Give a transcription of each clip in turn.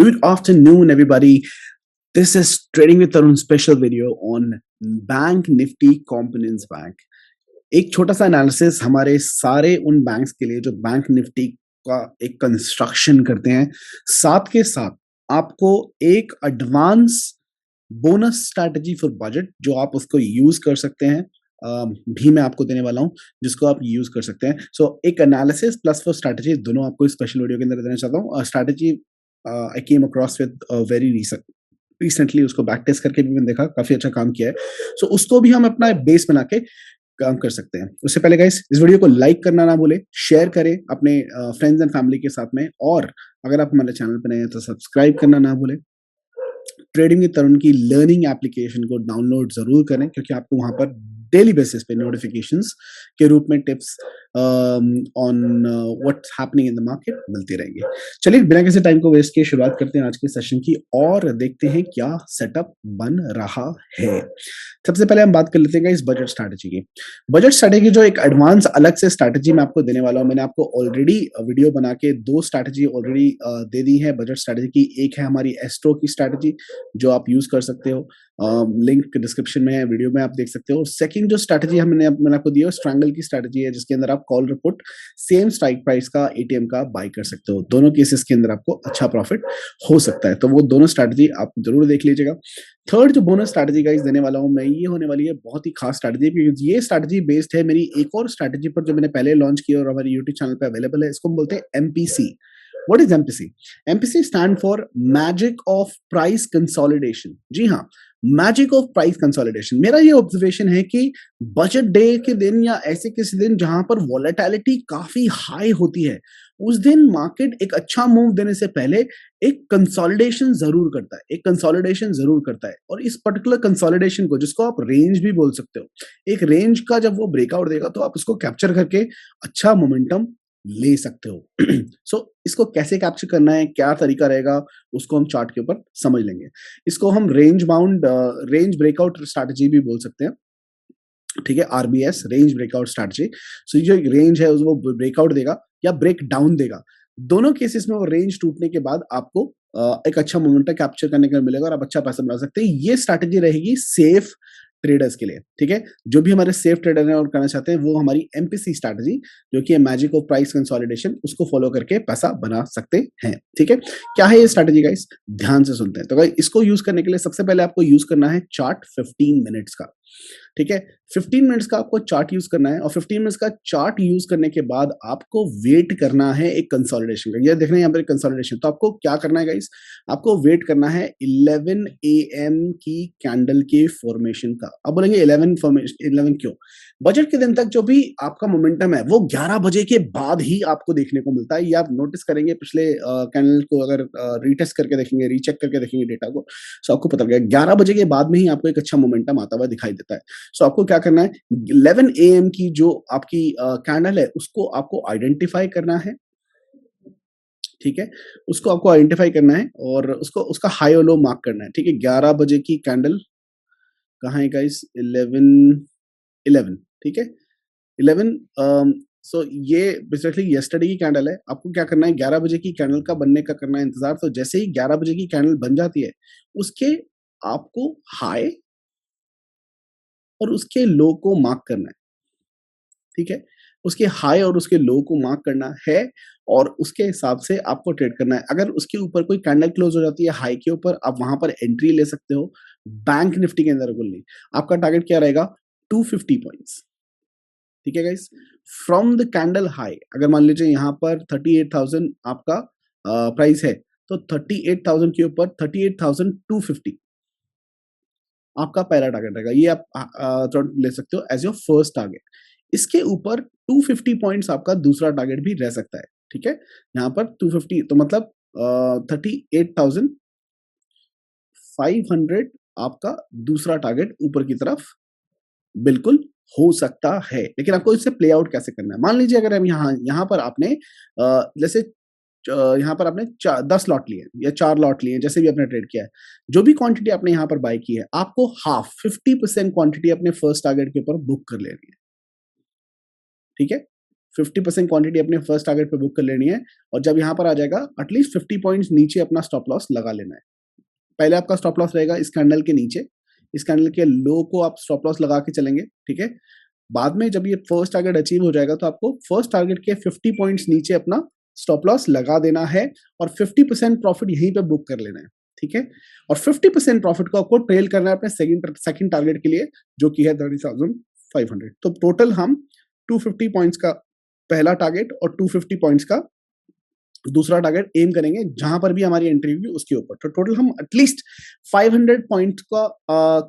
Good afternoon, everybody. This is Trading with Tarun special video on Bank Nifty Components Bank. एक छोटा सा analysis हमारे सारे उन बैंक्स के लिए जो बैंक निफ्टी का एक कंस्ट्रक्शन करते हैं, साथ के साथ आपको एक advance bonus strategy for budget जो आप उसको यूज कर सकते हैं भी मैं आपको देने वाला हूं, जिसको आप यूज कर सकते हैं. सो एक एनालिसिस प्लस फॉर स्ट्रैटेजी दोनों आपको इस स्पेशल वीडियो के अंदर देना चाहता हूं. Strategy I came across with very recently, उसको बैक टेस्ट करके भी मैंने देखा, काफी अच्छा काम किया है. सो उसको भी हम अपना बेस बना के काम कर सकते हैं. उससे पहले गाइस इस वीडियो को लाइक करना ना भूलें, शेयर करें अपने फ्रेंड्स एंड फैमिली के साथ में, और अगर आप हमारे चैनल पर नए हैं तो सब्सक्राइब करना ना भूलें. ट्रेडिंग विद तरुण की लर्निंग एप्लीकेशन को डाउनलोड जरूर करें, क्योंकि आपको वहां पर डेली बेसिस पे नोटिफिकेशंस के रूप में tips on what's happening in the market मिलती रहेंगी. चलिए बिना किसी टाइम को वेस्ट किए शुरुआत करते हैं आज के सेशन की और देखते हैं क्या सेटअप बन रहा है. सबसे पहले हम बात कर लेते हैं इस बजट स्ट्रैटेजी की. बजट स्ट्रैटेजी जो एक एडवांस अलग से स्ट्रैटेजी मैं आपको देने वाला हूं. मैंने आपको ऑलरेडी वीडियो बना के दो स्ट्रैटेजी ऑलरेडी दे दी है बजट स्ट्रैटेजी की. एक है हमारी एस्ट्रो की स्ट्रैटेजी जो आप यूज कर सकते हो, लिंक डिस्क्रिप्शन में है, वीडियो में आप देख सकते हो. सेकंड जो स्ट्रैटेजी मैंने आपको दी है स्ट्रैंगल की स्ट्रैटेजी है, जिसके अंदर आप call report same strike price का एटीएम का बाय कर सकते हो. दोनों केसेस के अंदर आपको अच्छा प्रॉफिट हो सकता है, तो वो दोनों स्ट्रैटेजी आप जरूर देख लीजिएगा. थर्ड जो बोनस स्ट्रैटेजी गाइस देने वाला हूं मैं, ये होने वाली है बहुत ही खास स्ट्रैटेजी, क्योंकि ये स्ट्रैटेजी बेस्ड है मेरी एक और स्ट्रैटेजी पर जो मैंने पहले लॉन्च की और हमारे यूट्यूब चैनल पे अवेलेबल है. इसको हम बोलते हैं MPC. What is MPC? MPC stand for Magic of Price Consolidation. जी हाँ, मैजिक ऑफ प्राइस कंसोलिडेशन. मेरा ये ऑब्जर्वेशन है कि बजट डे के दिन या ऐसे किसी दिन जहां पर वॉलेटिलिटी काफी हाई होती है, उस दिन मार्केट एक अच्छा मूव देने से पहले एक कंसोलिडेशन जरूर करता है, और इस पर्टिकुलर कंसोलिडेशन को, जिसको आप रेंज भी बोल सकते हो, एक रेंज का जब वो ब्रेकआउट देगा तो आप उसको कैप्चर करके अच्छा मोमेंटम ले सकते हो. सो इसको कैसे कैप्चर करना है, क्या तरीका रहेगा, उसको हम चार्ट के ऊपर समझ लेंगे. इसको हम range bound range breakout strategy भी बोल सकते हैं. ठीक है, आरबीएस रेंज ब्रेकआउट स्ट्रैटेजी. सो जो रेंज है वो ब्रेकआउट देगा या ब्रेक डाउन देगा. दोनों केसेस में वो रेंज टूटने के बाद आपको एक अच्छा मोमेंटम कैप्चर करने का मिलेगा और आप अच्छा पैसा बना सकते हैं. ये स्ट्रैटेजी रहेगी सेफ ट्रेडर्स के लिए. ठीक है, जो भी हमारे सेफ ट्रेडर हैं और करना चाहते हैं, वो हमारी एमपीसी स्ट्रैटेजी जो कि मैजिक ऑफ प्राइस कंसोलिडेशन, उसको फॉलो करके पैसा बना सकते हैं. ठीक है, क्या है ये स्ट्रैटेजी गाइस, ध्यान से सुनते हैं. तो गाइस इसको यूज करने के लिए सबसे पहले आपको यूज करना है चार्ट 15 मिनट्स का. ठीक है, 15 मिनट्स का आपको चार्ट यूज करना है, और 15 मिनट्स का चार्ट यूज करने के बाद आपको वेट करना है एक कंसोलिडेशन का. ये देख रहे हैं यहाँ पर कंसोलिडेशन. तो आपको क्या करना है गाइस, आपको वेट करना है 11 AM की कैंडल के फॉर्मेशन का. अब बोलेंगे 11 क्यों? बजट के दिन तक जो भी आपका मोमेंटम है वो 11 बजे के बाद ही आपको देखने को मिलता है. ये आप नोटिस करेंगे पिछले कैंडल को, अगर रीटेस्ट करके देखेंगे, रीचेक करके देखेंगे डेटा को, तो आपको पता लगेगा 11 बजे के बाद में ही आपको एक अच्छा मोमेंटम आता हुआ दिखाई देता है. सो आपको क्या करना है, 11 AM की जो आपकी कैंडल है उसको आपको आइडेंटिफाई करना है. ठीक है, उसको आपको आइडेंटिफाई करना है और उसको उसका हाई और लो मार्क करना है. ठीक है, 11 बजे की कैंडल कहाँ है गाइस, 11. ठीक है, 11. सो ये बेसिकली यस्टरडे की कैंडल है. आपको क्या करना है, 11 बजे की कैंडल का बनने का करना है इंतजार. तो जैसे ही 11 बजे की कैंडल बन जाती है, उसके आपको हाई और उसके लो को मार्क करना है. ठीक है, उसके हाई और उसके लो को मार्क करना है और उसके हिसाब से आपको ट्रेड करना है. अगर उसके ऊपर कोई कैंडल क्लोज हो जाती है हाई के ऊपर, आप वहां पर एंट्री ले सकते हो. बैंक निफ्टी के अंदर नहीं, आपका टारगेट क्या रहेगा, 250 पॉइंट्स. ठीक है guys, from the candle high, अगर मान लीजिए यहाँ पर 38,000 आपका प्राइस है, तो 38,000 के ऊपर 38,250 आपका पहला टारगेट रहेगा. ये आप ले सकते हो एज योर फर्स्ट टारगेट. इसके ऊपर 250 पॉइंट्स आपका दूसरा टारगेट भी रह सकता है. ठीक है, यहाँ पर 250 तो मतलब 38,500 आपका दूसरा टारगेट ऊपर की तरफ बिल्कुल हो सकता है. लेकिन आपको इससे प्ले आउट कैसे करना है, मान लीजिए अगर हम यहाँ पर आपने जैसे यहाँ पर आपने 10 लॉट लिए या 4 लॉट लिए, जैसे भी आपने ट्रेड किया है, जो भी क्वांटिटी आपने यहाँ पर बाय की है, आपको 50% क्वांटिटी अपने फर्स्ट टारगेट के ऊपर बुक कर लेनी है. ठीक है, 50% क्वांटिटी अपने फर्स्ट टारगेट पे बुक कर लेनी है और जब यहाँ पर आ जाएगा एटलीस्ट 50 पॉइंट्स नीचे अपना स्टॉप लॉस लगा लेना है। पहले आपका स्टॉप लॉस रहेगा इस कैंडल के नीचे, इस कैंडल के लो को आप स्टॉप लॉस लगा के चलेंगे, ठीक है। बाद में जब ये फर्स्ट टारगेट अचीव हो जाएगा तो आपको फर्स्ट टारगेट के 50 पॉइंट्स नीचे अपना स्टॉप लॉस लगा देना है और 50% प्रॉफिट यहीं पे बुक कर लेना है, ठीक है। और 50% प्रॉफिट को आपको ट्रेल करना है अपने सेकंड टारगेट के लिए जो कि है 30,500। तो टोटल हम 250 पॉइंट्स का पहला टारगेट और 250 पॉइंट्स का दूसरा टारगेट एम करेंगे जहां पर भी हमारी एंट्री होगी उसके ऊपर। तो टोटल हम एटलीस्ट 500 पॉइंट का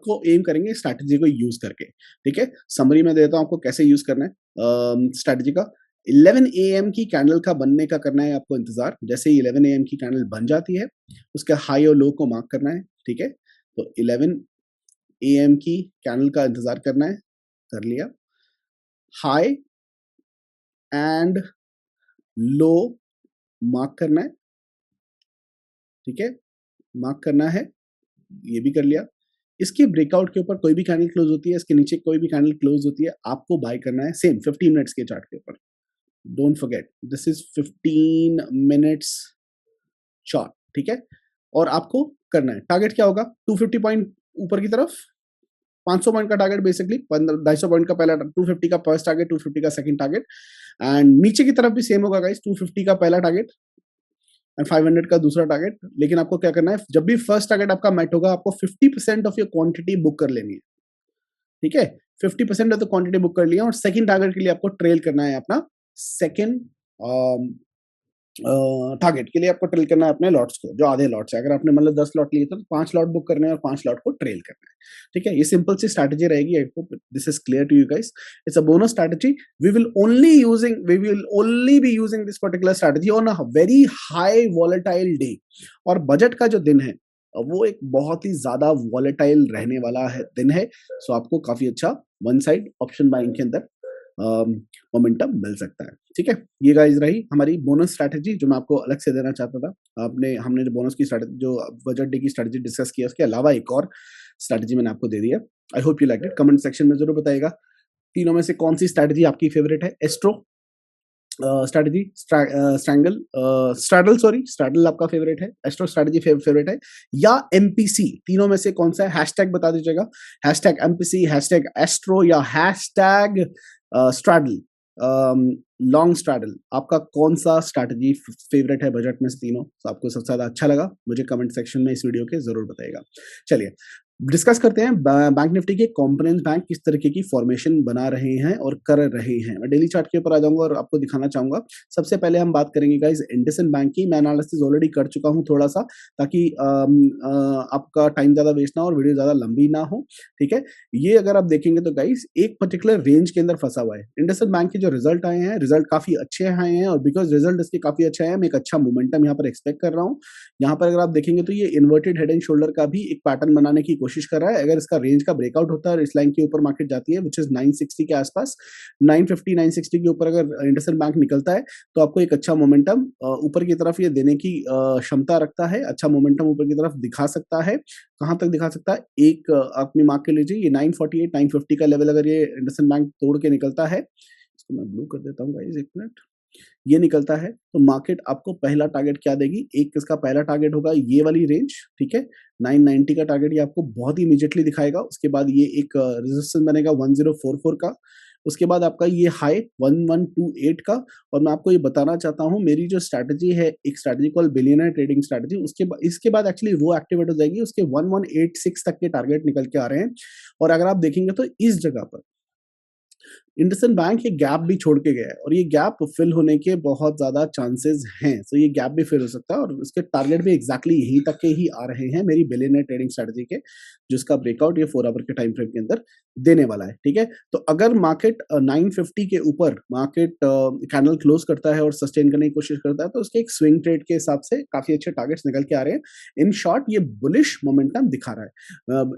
को एम करेंगे स्ट्रैटेजी को यूज करके, ठीक है। समरी में देता हूं आपको कैसे यूज करना है स्ट्रैटेजी का। 11 AM की कैंडल का बनने का करना है आपको इंतजार। जैसे ही 11 AM की कैंडल बन जाती है उसके हाई और लो को मार्क करना है, ठीक है। तो 11 AM की कैंडल का इंतजार करना है, कर लिया। हाई एंड लो मार्क करना है, ठीक है, मार्क करना है, ये भी कर लिया। इसके ब्रेकआउट के ऊपर कोई भी कैंडल क्लोज होती है, इसके नीचे कोई भी कैंडल क्लोज होती है, आपको बाय करना है सेम 15 मिनट्स के चार्ट के ऊपर। Don't forget this is 15 minutes chart, ठीक है। और आपको करना है टारगेट क्या होगा 250 पॉइंट ऊपर की तरफ, 500 पॉइंट का टारगेट बेसिकली, 250 पॉइंट का पहला 250 का फर्स्ट टारगेट, 250 का सेकंड टारगेट एंड नीचे की तरफ भी सेम होगा गाइस, 250 का पहला टारगेट एंड 500 का दूसरा टारगेट। लेकिन आपको क्या करना है, जब भी फर्स्ट टारगेट आपका मैट होगा आपको 50% ऑफ योर क्वांटिटी बुक कर लेनी है, ठीक है। 50% ऑफ द क्वांटिटी बुक कर लिया और सेकंड टारगेट के लिए आपको ट्रेल करना है अपना सेकंड टारगेट के लिए आपको ट्रेल करना है अपने लॉट्स को, जो आधे लॉट्स है। अगर आपने मतलब 10 लॉट लिए तो 5 लॉट बुक करने हैं और 5 लॉट को ट्रेल करना है, ठीक है। ये सिंपल सी स्ट्रैटेजी रहेगी। I hope this is clear to you guys. It's a bonus strategy. We will only be using this particular strategy on a very high volatile day. और बजट का जो दिन है वो एक बहुत ही ज्यादा वॉलेटाइल रहने वाला है दिन है। सो आपको काफी अच्छा वन साइड ऑप्शन बाइंग के अंदर मोमेंटम मिल सकता है, ठीक है। ये गाइस रही हमारी बोनस स्ट्रैटेजी जो मैं आपको अलग से देना चाहता था। हमने जो बोनस की स्ट्रैटेजी, जो बजट डे की स्ट्रैटेजी डिस्कस किया, उसके अलावा एक और स्ट्रैटेजी मैंने आपको दे दिया। I hope you like it. Comment section में जरूर बताइएगा तीनों में से कौन सी स्ट्रैटेजी आपकी फेवरेट है। एस्ट्रो स्ट्रैटेजी, स्ट्रैडल आपका फेवरेट है, एस्ट्रो स्ट्रैटेजी फेवरेट है, या एमपीसी, तीनों में से कौन सा है। हैशटैग बता दीजिएगा, हैशटैग एमपीसी, हैशटैग एस्ट्रो या हैशटैग स्ट्रैडल, लॉन्ग स्ट्रैडल। आपका कौन सा स्ट्रैटेजी फेवरेट है बजट में से तीनों, तो आपको सबसे ज्यादा अच्छा लगा मुझे कमेंट सेक्शन में इस वीडियो के जरूर बताइएगा। चलिए डिस्कस करते हैं बैंक निफ्टी के कंपोनेंट बैंक किस तरीके की फॉर्मेशन बना रहे हैं और कर रहे हैं। मैं डेली चार्ट के ऊपर आ जाऊंगा और आपको दिखाना चाहूंगा। सबसे पहले हम बात करेंगे गाइस इंडसइंड बैंक की। मैं एनालिसिस ऑलरेडी कर चुका हूं थोड़ा सा, ताकि आपका टाइम ज्यादा वेस्ट ना हो और वीडियो ज्यादा लंबी ना हो, ठीक है। ये अगर आप देखेंगे तो गाइस एक पर्टिकुलर रेंज के अंदर फंसा हुआ है। इंडसइंड बैंक के जो रिजल्ट आए हैं, रिजल्ट काफी अच्छे आए हैं और बिकॉज रिजल्ट इसके काफी अच्छे आए हैं, मैं एक अच्छा मोमेंटम यहाँ पर एक्सपेक्ट कर रहा हूँ। यहाँ पर अगर आप देखेंगे तो ये इन्वर्टेड हेड एंड शोल्डर का भी एक पैटर्न बनाने की कोशिश कर रहा है। अगर इसका रेंज का ब्रेकआउट होता है और इस लाइन के ऊपर मार्केट जाती है विच इज 960 के आसपास, 950 960 के ऊपर अगर इंडसइंड बैंक निकलता है तो आपको एक अच्छा मोमेंटम ऊपर की तरफ ये देने की क्षमता रखता है। अच्छा मोमेंटम ऊपर की तरफ दिखा सकता है। कहां तक दिखा सकता है, एक अपनी मार्क के लीजिए, ये 948 950 का लेवल अगर ये इंडसइंड बैंक तोड़ के निकलता है, इसको मैं ब्लू कर देता हूँ गाइस, एक मिनट, ये निकलता है तो मार्केट आपको पहला टारगेट क्या देगी। एक इसका पहला टारगेट होगा ये वाली रेंज, ठीक है, 990 का टारगेट ये आपको बहुत ही इमीडिएटली दिखाएगा। उसके बाद ये एक रेजिस्टेंस बनेगा 1044 का, उसके बाद आपका ये हाई 1128 का। और मैं आपको ये बताना चाहता हूँ मेरी जो स्ट्रैटेजी है, एक strategy call billionaire trading strategy, इसके बाद एक्चुअली वो एक्टिवेट हो जाएगी। उसके 1186 तक के टारगेट निकल के आ रहे हैं। और अगर आप देखेंगे तो इस जगह पर इंडसइंड बैंक ये गैप भी छोड़ के गया है और ये गैप फिल होने के बहुत ज्यादा चांसेस हैं। तो ये गैप भी फिल हो सकता है और उसके टारगेट भी एग्जैक्टली यहीं तक के ही आ रहे हैं मेरी बिलियनर ट्रेडिंग स्ट्रेटजी के, जिसका ब्रेकआउट ये 4 आवर के टाइम फ्रेम के अंदर देने वाला है, ठीक है। तो अगर मार्केट 950 के ऊपर मार्केट कैंडल क्लोज करता है और सस्टेन करने की कोशिश करता है तो उसके एक स्विंग ट्रेड के हिसाब से काफी अच्छे टारगेट्स निकल के आ रहे हैं। इन शॉर्ट ये बुलिश मोमेंटम दिखा रहा है।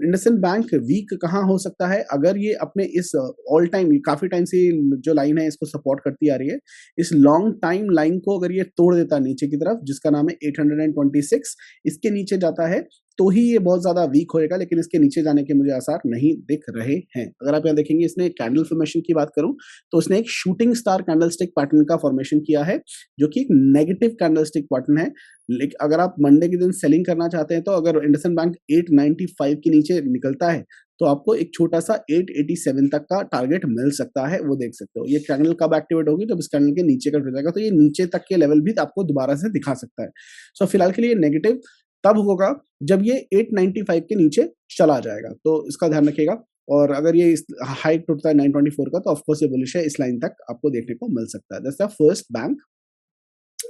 इंडसइंड बैंक वीक कहाँ हो सकता है, अगर ये अपने इस ऑल टाइम, काफी टाइम से जो लाइन है इसको सपोर्ट करती आ रही है। इस लॉन्ग टाइम लाइन को अगर ये तोड़ देता है नीचे की तरफ, जिसका नाम है 826, इसके नीचे जाता है तो ही ये बहुत ज़्यादा वीक होएगा, लेकिन इसके नीचे जाने के मुझे आसार नहीं दिख रहे हैं। अगर आप यहाँ देखेंगे, इसने कैंडल फॉर्मेशन की बात करूँ तो इसने एक शूटिंग स्टार कैंडलस्टिक पैटर्न का फॉर्मेशन किया है, जो कि एक नेगेटिव कैंडलस्टिक पैटर्न है। लेकिन अगर आप मंडे के दिन सेलिंग करना चाहते हैं तो अगर इंडसइंड बैंक 895 के नीचे निकलता है तो आपको एक छोटा-सा 887 तक का टारगेट मिल सकता है, वो देख सकते हो। ये कैंडल कब एक्टिवेट होगी? जब इस कैंडल के नीचे का टूट जाएगा, तो ये नीचे तक के लेवल भी आपको दोबारा से दिखा सकता है। सो फिलहाल के लिए नेगेटिव तब होगा जब ये 895 के नीचे चला जाएगा, तो इसका ध्यान रखिएगा। और अगर ये इस हाई टूटता है 924 का, तो ऑफ कोर्स ये बुलिश है, इस लाइन तक आपको देखने को मिल सकता है। That's the first bank,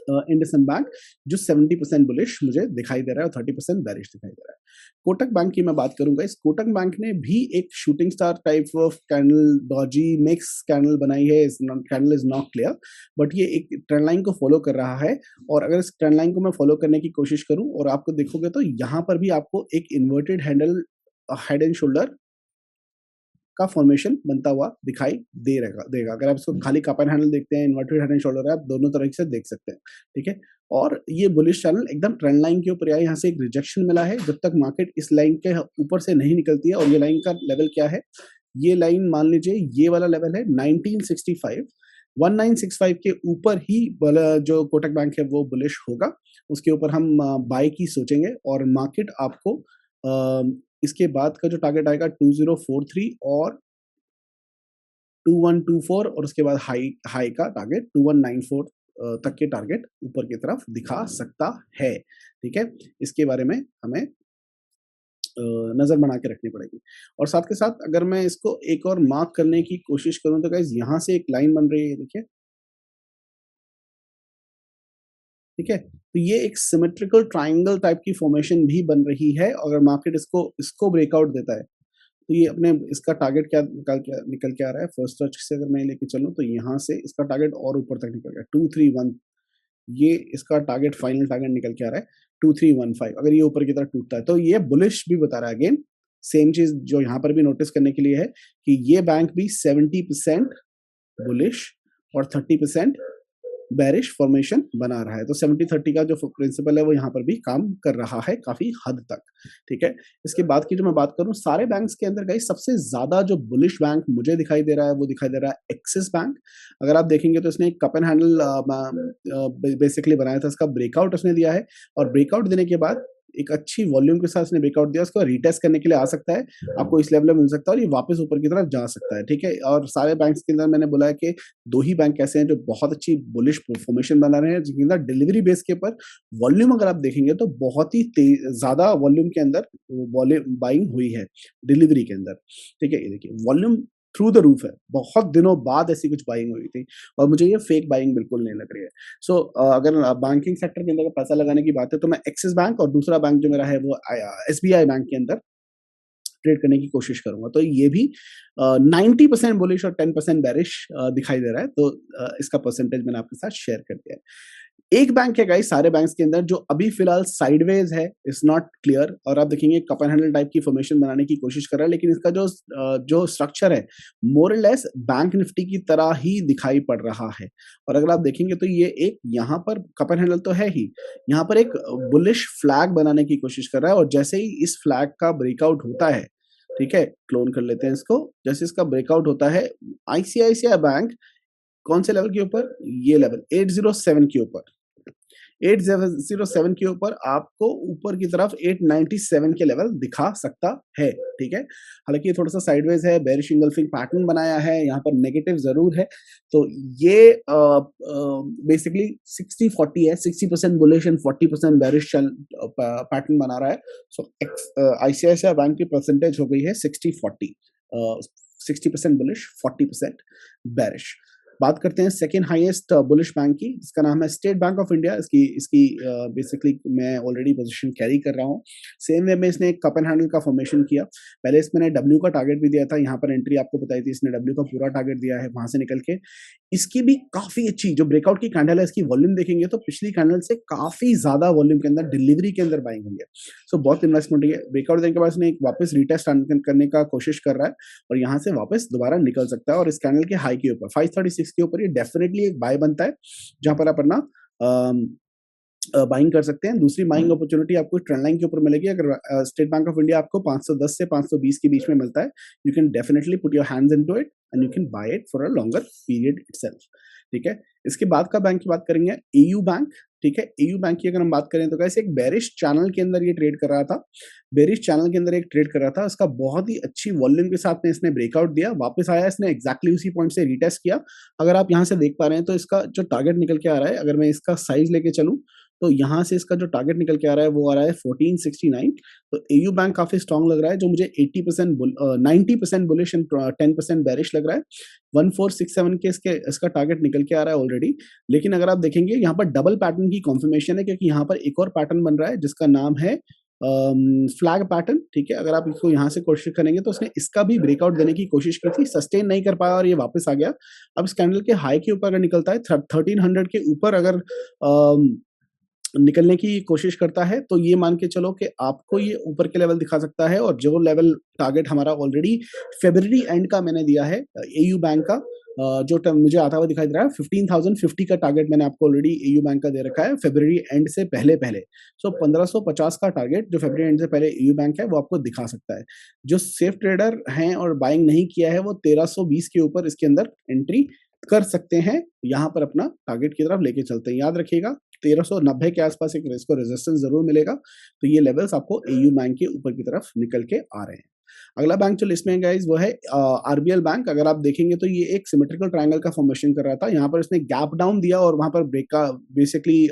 IndusInd bank, जो 70% बुलिश मुझे दिखाई दे रहा है और 30% बेरिश दिखाई दे रहा है। कोटक बैंक की मैं बात करूंगा, इस कोटक बैंक ने भी एक shooting star type of candle, Doge mix candle बनाई है। Candle is not clear, but ये एक ट्रेंड लाइन को फॉलो कर रहा है। और अगर इस ट्रेंड लाइन को मैं फॉलो करने की कोशिश करूं और आपको देखोगे तो यहाँ पर भी आपको एक inverted handle, head and shoulder का फॉर्मेशन बनता हुआ दिखाई देगा। अगर आप इसको खाली कप एंड हैंडल देखते हैं, इन्वर्टेड हेड एंड शोल्डर है, आप दोनों तरह से देख सकते हैं, ठीक है। और ये बुलिश चैनल एकदम ट्रेंड लाइन के ऊपर आया, यहाँ से एक रिजेक्शन मिला है। जब तक मार्केट इस लाइन के ऊपर से नहीं निकलती है, और ये लाइन का लेवल क्या है, ये लाइन मान लीजिए ये वाला लेवल है 1965, 1965 के ऊपर ही जो कोटक बैंक है वो बुलिश होगा। उसके ऊपर हम बाय की सोचेंगे, और मार्केट आपको इसके बाद का जो टारगेट आएगा 2043 और 2124, और उसके बाद हाई का टारगेट 2194 तक के टारगेट ऊपर की तरफ दिखा सकता है, ठीक है। इसके बारे में हमें नजर बना के रखनी पड़ेगी। और साथ के साथ अगर मैं इसको एक और मार्क करने की कोशिश करूं तो गाइस, यहाँ से एक लाइन बन रही है, देखिए, ठीक है। तो ये एक सिमेट्रिकल ट्रायंगल टाइप की फॉर्मेशन भी बन रही है। अगर मार्केट इसको इसको ब्रेकआउट देता है तो ये अपने इसका टारगेट क्या निकल के आ रहा है, फर्स्ट टच से अगर मैं लेके चलूं तो यहाँ से इसका टारगेट और ऊपर तक निकल गया 231, ये इसका टारगेट, फाइनल टारगेट निकल के आ रहा है 2315। अगर ये ऊपर की तरफ टूटता है तो ये बुलिश भी बता रहा है। अगेन सेम चीज जो यहाँ पर भी नोटिस करने के लिए है कि ये बैंक भी 70% बुलिश और 30% बेरिश फॉर्मेशन बना रहा है। तो 70-30 का जो प्रिंसिपल है वो यहाँ पर भी काम कर रहा है काफी हद तक, ठीक है। इसके बाद की जो मैं बात करूँ, सारे बैंक्स के अंदर गाइस सबसे ज्यादा जो बुलिश बैंक मुझे दिखाई दे रहा है वो दिखाई दे रहा है एक्सिस बैंक। अगर आप देखेंगे तो इसने एक कप एंड हैंडल बेसिकली बनाया था, इसका ब्रेकआउट उसने दिया है, और ब्रेकआउट देने के बाद एक अच्छी वॉल्यूम के साथ इसने ब्रेकआउट दिया, उसको रीटेस्ट करने के लिए आ सकता है, आपको इस लेवल में मिल सकता है और ये वापस ऊपर की तरफ जा सकता है, ठीक है। और सारे बैंक्स के अंदर मैंने बोला है कि दो ही बैंक ऐसे हैं जो बहुत अच्छी बुलिश फॉर्मेशन बना रहे हैं, जिनके अंदर डिलीवरी बेस के ऊपर वॉल्यूम अगर आप देखेंगे तो बहुत ही ज्यादा वॉल्यूम के अंदर बाइंग हुई है डिलीवरी के अंदर, ठीक है। ये देखिए वॉल्यूम थ्रू द रूफ है, बहुत दिनों बाद ऐसी कुछ बाइंग हुई थी, और मुझे ये फेक बाइंग बिल्कुल नहीं लग रही है। सो अगर बैंकिंग सेक्टर के अंदर पैसा लगाने की बात है तो मैं एक्सिस बैंक और दूसरा बैंक जो मेरा है वो एसबीआई बैंक के अंदर ट्रेड करने की कोशिश करूंगा। तो ये भी 90% बुलिश और 10% बेरिश दिखाई दे रहा है। तो इसका परसेंटेज मैंने आपके साथ शेयर कर दिया है। एक बैंक है गाइस सारे बैंक्स के अंदर जो अभी फिलहाल साइडवेज है, इट्स नॉट क्लियर, और आप देखेंगे कप एंड हैंडल टाइप की फॉर्मेशन बनाने की कोशिश कर रहा है, लेकिन इसका जो स्ट्रक्चर है मोर लेस बैंक निफ्टी की तरह ही दिखाई पड़ रहा है। और अगर आप देखेंगे तो ये एक यहाँ पर कप एंड हैंडल तो है ही, यहाँ पर एक बुलिश फ्लैग बनाने की कोशिश कर रहा है, और जैसे ही इस फ्लैग का ब्रेकआउट होता है, ठीक है, क्लोन कर लेते हैं इसको, जैसे इसका ब्रेकआउट होता है आईसीआईसीआई बैंक कौन से लेवल के ऊपर, ये लेवल 807 के ऊपर, 807 के ऊपर आपको ऊपर की तरफ 897 के लेवल दिखा सकता है, ठीक है। हालांकि ये थोड़ा सा साइडवेज है, बेरिश इंगल्फिंग पैटर्न बनाया है, यहाँ पर नेगेटिव जरूर है। तो ये बेसिकली 60-40 है, 60% बुलिश एंड 40% बेरिश पैटर्न बना रहा है। सो आईसीआईसीआई बैंक की परसेंटेज हो गई है 60-40, 60% बुलिश, 40% बेरिश। बात करते हैं सेकंड हाईएस्ट बुलिश बैंक की, जिसका नाम है स्टेट बैंक ऑफ इंडिया। इसकी इसकी बेसिकली मैं ऑलरेडी पोजीशन कैरी कर रहा हूँ। सेम वे में इसने एक कप एंड हैंडल का फॉर्मेशन किया। पहले इसमें डब्ल्यू का टारगेट भी दिया था, यहाँ पर एंट्री आपको बताई थी, इसने डब्ल्यू का पूरा टारगेट दिया है वहां से निकल के। इसकी भी काफी अच्छी जो ब्रेकआउट की कैंडल है, इसकी वॉल्यूम देखेंगे तो पिछली कैंडल से काफी ज्यादा वॉल्यूम के अंदर डिलीवरी के अंदर बाइंग हुई है। सो बहुत इन्वेस्टमेंट है। ब्रेकआउट देने के बाद इसने एक वापस रिटेस्ट करने का कोशिश कर रहा है और यहाँ से वापस दोबारा निकल सकता है। और इस कैंडल के हाई के ऊपर 536 के ऊपर ये डेफिनेटली एक बाय बनता है, जहां पर आप अपना बाइंग कर सकते हैं। दूसरी बाइंग अपॉर्चुनिटी आपको ट्रेंड लाइन के ऊपर मिलेगी। अगर स्टेट बैंक ऑफ इंडिया आपको 510 से 520 के बीच में मिलता है, you can definitely put your hands into it and you can buy it for a longer period itself. ठीक है, इसके बाद का बैंक की बात करेंगे एयू बैंक। ठीक है, एयू बैंक की अगर हम बात करें तो कैसे एक बेरिश चैनल के अंदर ये ट्रेड कर रहा था। बेरिश चैनल के अंदर एक ट्रेड कर रहा था, इसका बहुत ही अच्छी वॉल्यूम के साथ में इसने ब्रेकआउट दिया, वापस आया, इसने एक्जैक्टली उसी पॉइंट से रिटेस्ट किया। अगर आप यहाँ से देख पा रहे हैं तो इसका जो टारगेट निकल के आ रहा है, अगर मैं इसका साइज लेके चलूं तो यहाँ से इसका जो टारगेट निकल के आ रहा है वो आ रहा है 1469। तो एयू बैंक काफी स्ट्रांग लग रहा है, जो मुझे 80% 90% बुलिश एंड 10% बेरिश लग रहा है। 1467 के इसका टारगेट निकल के आ रहा है ऑलरेडी। लेकिन अगर आप देखेंगे यहाँ पर डबल पैटर्न की कॉन्फर्मेशन है, क्योंकि यहाँ पर एक और पैटर्न बन रहा है जिसका नाम है फ्लैग पैटर्न। ठीक है, अगर आप इसको यहाँ से कोशिश करेंगे तो उसने इसका भी ब्रेकआउट देने की कोशिश की थी, सस्टेन नहीं कर पाया और ये वापस आ गया। अब इस कैंडल के हाई के ऊपर अगर निकलता है 1300 के ऊपर अगर निकलने की कोशिश करता है, तो ये मान के चलो कि आपको ये ऊपर के लेवल दिखा सकता है। और जो लेवल टारगेट हमारा ऑलरेडी फरवरी एंड का मैंने दिया है एयू बैंक का, जो टर्म मुझे आता हुआ दिखाई दे रहा है 15,050 का टारगेट मैंने आपको ऑलरेडी एयू बैंक का दे रखा है फरवरी एंड से पहले पहले। सो 1550 का टारगेट जो फरवरी एंड से पहले एयू बैंक है वो आपको दिखा सकता है। जो सेफ ट्रेडर हैं और बाइंग नहीं किया है वो 1320 के ऊपर इसके अंदर एंट्री कर सकते हैं। यहाँ पर अपना टारगेट की तरफ लेके चलते हैं। याद रखिएगा 1390 के आसपास एक इसको रेजिस्टेंस जरूर मिलेगा। तो ये लेवल्स आपको एयू बैंक के ऊपर की तरफ निकल के आ रहे हैं। अगला बैंक जो लिस्ट में है गाइस वो है आरबीएल बैंक। अगर आप देखेंगे तो ये एक सिमेट्रिकल ट्रायंगल का फॉर्मेशन कर रहा था। यहाँ पर इसने गैप डाउन दिया और वहां पर ब्रेक का बेसिकली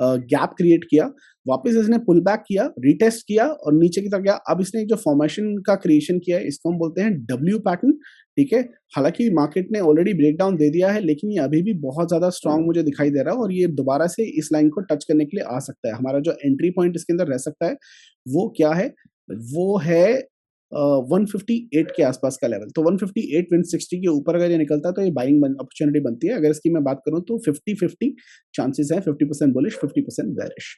गैप क्रिएट किया। वापस इसने पुल बैक किया, रिटेस्ट किया और नीचे की तरफ गया। अब इसने जो फॉर्मेशन का क्रिएशन किया है इसको हम बोलते हैं डब्ल्यू पैटर्न। ठीक है, हालांकि मार्केट ने ऑलरेडी ब्रेकडाउन दे दिया है, लेकिन ये अभी भी बहुत ज्यादा स्ट्रांग मुझे दिखाई दे रहा है और ये दोबारा से इस लाइन को टच करने के लिए आ सकता है। हमारा जो एंट्री पॉइंट इसके अंदर रह सकता है वो क्या है, वो है 158 के आसपास का लेवल। तो 158 160 के ऊपर अगर ये निकलता है तो ये बाइंग अपॉर्चुनिटी बनती है। अगर इसकी मैं बात करूं तो 50-50 चांसेस है, 50% bullish 50% bearish.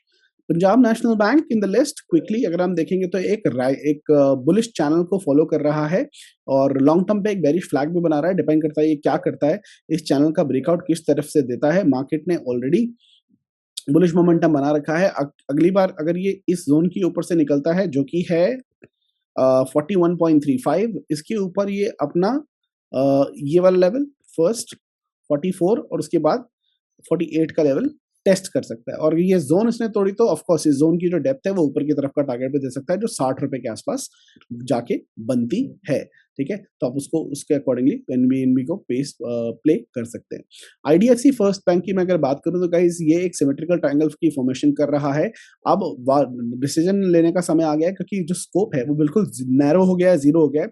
Punjab national bank in the list quickly अगर हम देखेंगे तो एक बुलिश चैनल को फॉलो कर रहा है और लॉन्ग टर्म पे एक बेरिश फ्लैग भी बना रहा है। डिपेंड करता है ये क्या करता है, इस चैनल का ब्रेकआउट किस तरफ से देता है। मार्केट ने ऑलरेडी बुलिश मोमेंटम बना रखा है। अगली बार अगर ये इस जोन के ऊपर से निकलता है जो कि है 41.35, इसके ऊपर ये अपना ये वाला लेवल फर्स्ट 44 और उसके बाद 48 का लेवल टेस्ट कर सकता है। और ये जोन इसने तोड़ी तो ऑफ कोर्स इस जोन की जो डेप्थ है वो ऊपर की तरफ का टारगेट भी दे सकता है, जो 60 रुपए के आसपास जाके बनती है। ठीक है, तो आप उसको उसके अकॉर्डिंगली एनबी को प्ले कर सकते हैं। आईडीएफसी फर्स्ट बैंक की मैं अगर बात करूं तो गाइस ये एक सिमेट्रिकल ट्रायंगल की फॉर्मेशन कर रहा है। अब डिसीजन लेने का समय आ गया है, क्योंकि जो स्कोप है वो बिल्कुल नैरो हो गया है, जीरो हो गया है।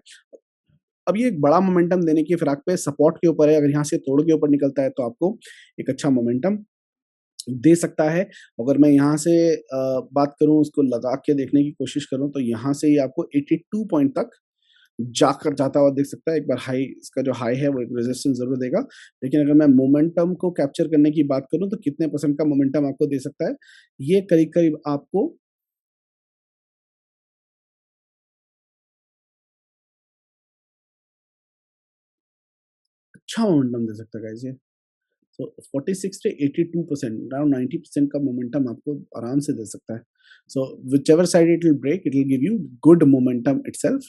अब ये एक बड़ा मोमेंटम देने की फिराक पे सपोर्ट के ऊपर है। अगर यहाँ से तोड़ के ऊपर निकलता है तो आपको एक अच्छा मोमेंटम दे सकता है। अगर मैं यहाँ से बात करूं, उसको लगा के देखने की कोशिश करूं तो यहाँ से ही आपको 82 पॉइंट तक जाकर जाता हुआ देख सकता है। एक बार हाई, इसका जो हाई है वो एक रेजिस्टेंस जरूर देगा। लेकिन अगर मैं मोमेंटम को कैप्चर करने की बात करूं तो कितने परसेंट का मोमेंटम आपको दे सकता है, ये करीब करीब आपको अच्छा मोमेंटम दे सकता है गाइस ये। तो 46 से 82%, अराउंड 90% का मोमेंटम आपको आराम से दे सकता है। So whichever side it will break, it will give you good momentum itself.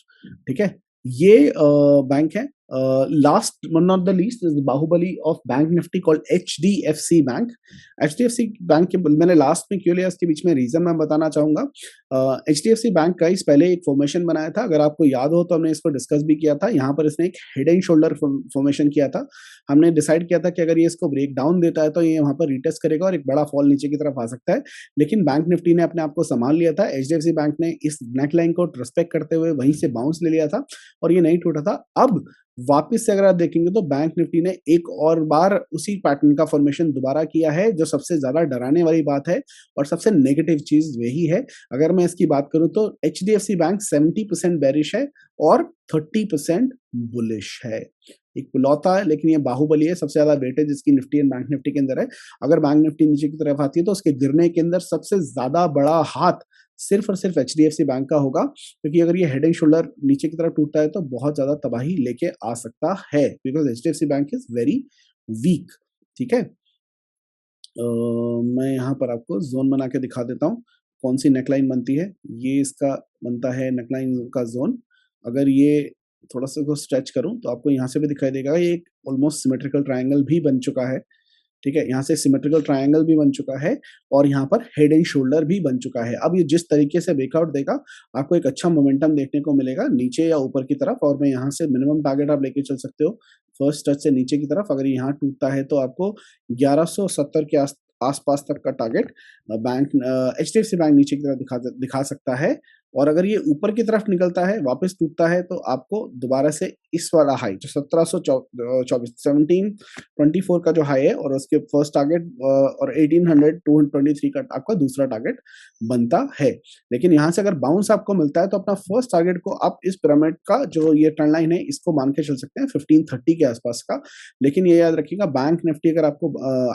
ठीक है, ये बैंक है। Last but not the least is the Baahubali of bank Nifty called HDFC bank. HDFC bank के मैंने लास्ट में क्यों लिया, इसके बीच में रीजन मैं बताना चाहूंगा। एचडीएफसी बैंक का इस पहले एक फॉर्मेशन बनाया था, अगर आपको याद हो तो हमने इसको डिस्कस भी किया था। यहाँ पर इसने एक हेड एंड शोल्डर फॉर्मेशन किया था। हमने डिसाइड किया था कि अगर ये इसको ब्रेक डाउन देता है तो ये वहां पर रिटेस्ट करेगा और एक बड़ा फॉल नीचे की तरफ आ सकता है। लेकिन बैंक निफ्टी ने अपने आप को संभाल लिया था। एचडीएफसी बैंक ने इस नेक लाइन को रिस्पेक्ट करते हुए वहीं से बाउंस ले लिया था और ये नहीं टूटा था। अब वापस से अगर आप देखेंगे तो बैंक निफ्टी ने एक और बार उसी पैटर्न का फॉर्मेशन दोबारा किया है, जो सबसे ज़्यादा डराने वाली बात है और सबसे नेगेटिव चीज़ वही है। अगर मैं इसकी बात करूँ तो एचडीएफसी बैंक 70% बेरिश है और 30% बुलिश है। इकलौता है, लेकिन ये बाहुबली है, सबसे ज़्यादा वेटेज इसकी निफ्टी एंड बैंक निफ्टी के अंदर है। अगर बैंक निफ्टी नीचे की तरफ आती है तो उसके गिरने के अंदर सबसे ज़्यादा बड़ा हाथ सिर्फ और सिर्फ एचडीएफसी बैंक का होगा, क्योंकि अगर ये हेड एंड शोल्डर नीचे की तरफ टूटता है तो बहुत ज़्यादा तबाही लेके आ सकता है, because HDFC bank is very weak. ठीक है? मैं यहाँ पर आपको ज़ोन बना के दिखा देता हूँ, कौन-सी नेकलाइन बनती है। ये इसका बनता है नेकलाइन का ज़ोन। अगर ये थोड़ा-सा इसको स्ट्रेच करूँ तो आपको यहाँ से भी दिखाई देगा, ये एक ऑलमोस्ट सिमेट्रिकल ट्रायंगल भी बन चुका है। ठीक है? यहाँ से सिमेट्रिकल ट्रायंगल भी बन चुका है और यहाँ पर हेड एंड शोल्डर भी बन चुका है। अब ये जिस तरीके से ब्रेकआउट देगा, आपको एक अच्छा मोमेंटम देखने को मिलेगा नीचे या ऊपर की तरफ, और मैं यहाँ से मिनिमम टारगेट आप लेके चल सकते हो। फर्स्ट टच से नीचे की तरफ अगर यहाँ टूटता है तो आपको 1170 के आस-पास तक का टारगेट एचडीएफसी बैंक नीचे की तरफ दिखा सकता है, और अगर ये ऊपर की तरफ निकलता है, वापस टूटता है, तो आपको दोबारा से इस वाला हाई जो 1724 1724 का जो हाई है और उसके फर्स्ट टारगेट और 1823 का आपका दूसरा टारगेट बनता है। लेकिन यहाँ से अगर बाउंस आपको मिलता है तो अपना फर्स्ट टारगेट को आप इस पिरामिड का जो ये ट्रेंड लाइन है इसको मान के चल सकते हैं 1530 के आसपास का। लेकिन ये याद रखिएगा, बैंक निफ्टी अगर आपको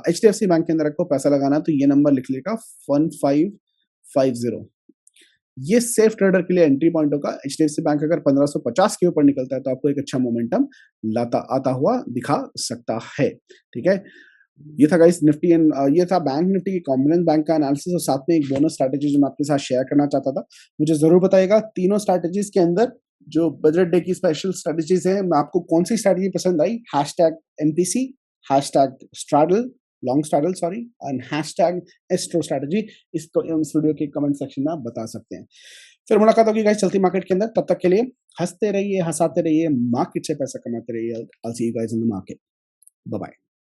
एचडीएफसी बैंक के अंदर आपको पैसा लगाना है तो ये नंबर लिख लेगा 1550। ये सेफ ट्रेडर के लिए एंट्री पॉइंट होगा। एचडीएफसी बैंक अगर 1550 के ऊपर निकलता है तो आपको एक अच्छा मोमेंटम लाता आता हुआ दिखा सकता है। ठीक है? ये था गाइस निफ्टी एंड ये था बैंक निफ्टी की कॉम्बिनेंस बैंक का एनालिसिस, और साथ में एक बोनस स्ट्रैटेजी जो मैं आपके साथ शेयर करना चाहता था। मुझे ज़रूर बताइएगा तीनों स्ट्रैटेजीज़ के अंदर जो बजट डे की स्पेशल स्ट्रैटेजीज़ हैं, मैं आपको कौन-सी स्ट्रैटेजी पसंद आई? #MPC, #straddle, long straddle sorry, and #astro strategy. इसको इस वीडियो के कमेंट सेक्शन में आप बता सकते हैं। फिर मुलाकात होगी गाइस चलती मार्केट के अंदर, तब तक के लिए हँसते रहिए, हँसाते रहिए, मार्केट से पैसा कमाते रहिए। I will see you guys in the market. Bye bye.